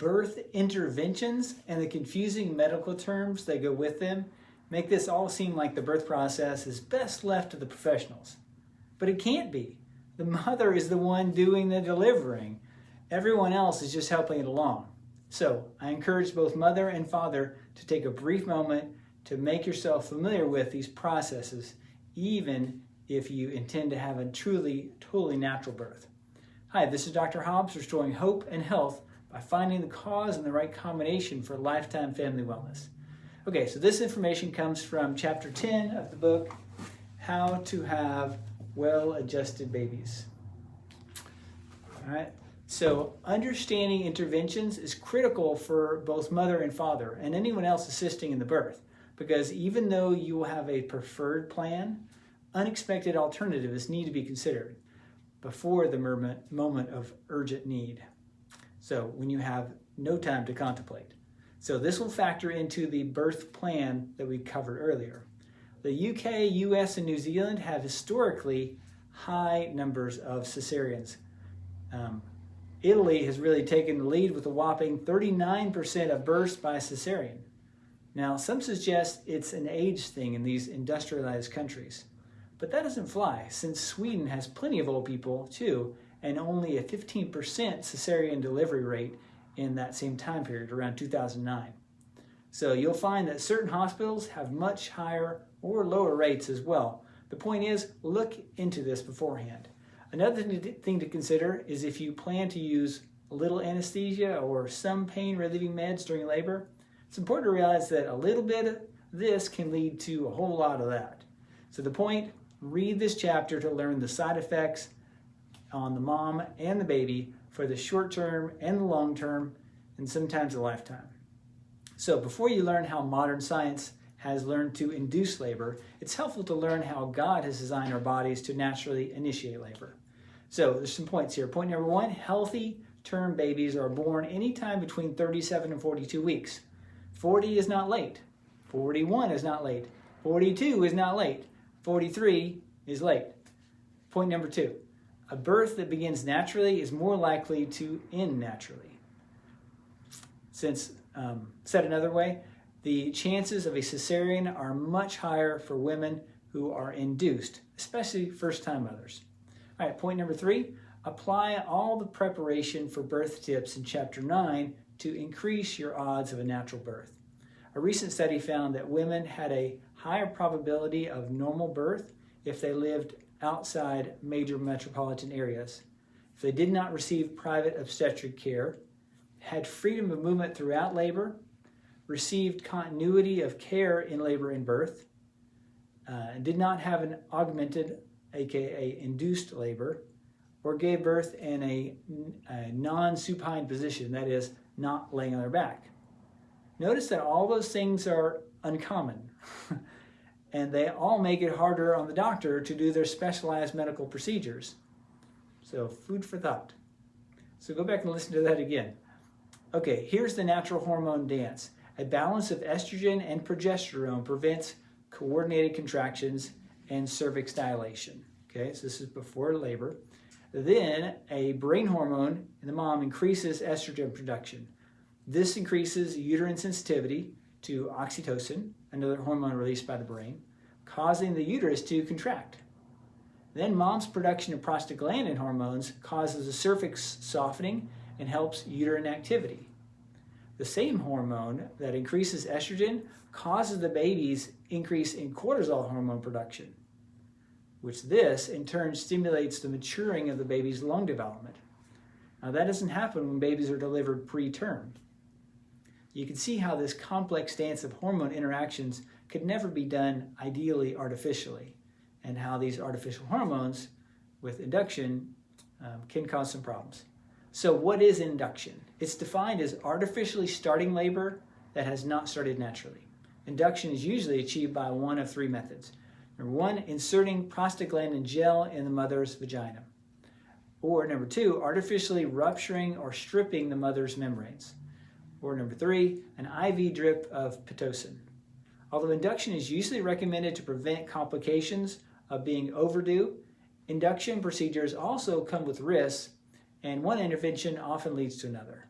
birth interventions and the confusing medical terms that go with them make this all seem like the birth process is best left to the professionals. But it can't be. The mother is the one doing the delivering. Everyone else is just helping it along. So I encourage both mother and father to take a brief moment to make yourself familiar with these processes, even if you intend to have a totally natural birth. Hi, this is Dr. Hobbs, restoring hope and health by finding the cause and the right combination for lifetime family wellness. Okay, so this information comes from chapter 10 of the book, How to Have Well-Adjusted Babies. All right, so understanding interventions is critical for both mother and father and anyone else assisting in the birth, because even though you will have a preferred plan, unexpected alternatives need to be considered before the moment of urgent need. So when you have no time to contemplate. So this will factor into the birth plan that we covered earlier. The UK, US, and New Zealand have historically high numbers of cesareans. Italy has really taken the lead with a whopping 39% of births by cesarean. Now, some suggest it's an age thing in these industrialized countries. But that doesn't fly, since Sweden has plenty of old people too, and only a 15% cesarean delivery rate in that same time period, around 2009. So you'll find that certain hospitals have much higher or lower rates as well. The point is, look into this beforehand. Another thing to consider is if you plan to use a little anesthesia or some pain relieving meds during labor, it's important to realize that a little bit of this can lead to a whole lot of that. So the point, read this chapter to learn the side effects on the mom and the baby for the short term and the long term, and sometimes a lifetime. So before you learn how modern science has learned to induce labor, it's helpful to learn how God has designed our bodies to naturally initiate labor. So there's some points here. Point number one, healthy term babies are born anytime between 37 and 42 weeks. 40 is not late. 41 is not late. 42 is not late. 43 is late. Point number two, a birth that begins naturally is more likely to end naturally. Since, said another way, the chances of a cesarean are much higher for women who are induced, especially first-time mothers. All right, point number three, apply all the preparation for birth tips in chapter 9 to increase your odds of a natural birth. A recent study found that women had a higher probability of normal birth if they lived outside major metropolitan areas, if they did not receive private obstetric care, had freedom of movement throughout labor, received continuity of care in labor and birth, did not have an augmented, aka induced labor, or gave birth in a non-supine position, that is, not laying on their back. Notice that all those things are uncommon, and they all make it harder on the doctor to do their specialized medical procedures. So food for thought. So go back and listen to that again. Okay, here's the natural hormone dance. A balance of estrogen and progesterone prevents coordinated contractions and cervix dilation. Okay, so this is before labor. Then a brain hormone in the mom increases estrogen production. This increases uterine sensitivity to oxytocin, another hormone released by the brain, causing the uterus to contract. Then mom's production of prostaglandin hormones causes the cervix softening and helps uterine activity. The same hormone that increases estrogen causes the baby's increase in cortisol hormone production, which this in turn stimulates the maturing of the baby's lung development. Now that doesn't happen when babies are delivered preterm. You can see how this complex dance of hormone interactions could never be done ideally artificially, and how these artificial hormones with induction can cause some problems. So what is induction? It's defined as artificially starting labor that has not started naturally. Induction is usually achieved by one of three methods. Number one, inserting prostaglandin gel in the mother's vagina. Or number two, artificially rupturing or stripping the mother's membranes. Or number three, an IV drip of Pitocin. Although induction is usually recommended to prevent complications of being overdue, induction procedures also come with risks, and one intervention often leads to another.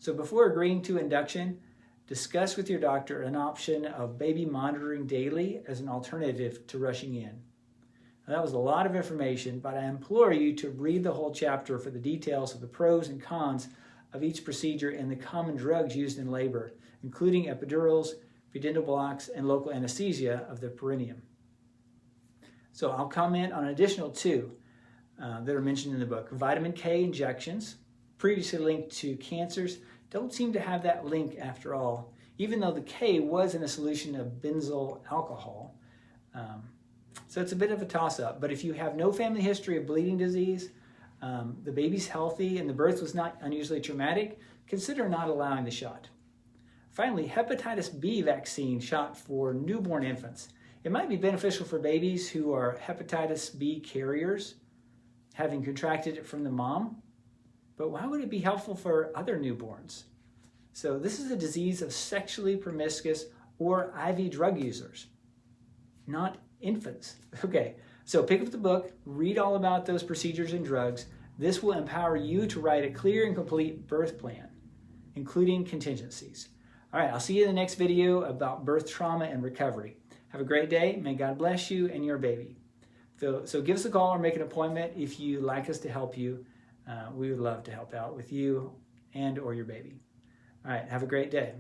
So before agreeing to induction, discuss with your doctor an option of baby monitoring daily as an alternative to rushing in. Now, that was a lot of information, but I implore you to read the whole chapter for the details of the pros and cons of each procedure and the common drugs used in labor, including epidurals, pudendal blocks, and local anesthesia of the perineum. So I'll comment on an additional two that are mentioned in the book. Vitamin K injections, previously linked to cancers, don't seem to have that link after all, even though the K was in a solution of benzyl alcohol. So it's a bit of a toss-up, but if you have no family history of bleeding disease, the baby's healthy, and the birth was not unusually traumatic, consider not allowing the shot. Finally, hepatitis B vaccine shot for newborn infants. It might be beneficial for babies who are hepatitis B carriers, having contracted it from the mom, but why would it be helpful for other newborns? So this is a disease of sexually promiscuous or IV drug users, not infants. Okay, so pick up the book, read all about those procedures and drugs. This will empower you to write a clear and complete birth plan, including contingencies. All right, I'll see you in the next video about birth trauma and recovery. Have a great day. May God bless you and your baby. So give us a call or make an appointment if you'd like us to help you. We would love to help out with you and or your baby. All right, have a great day.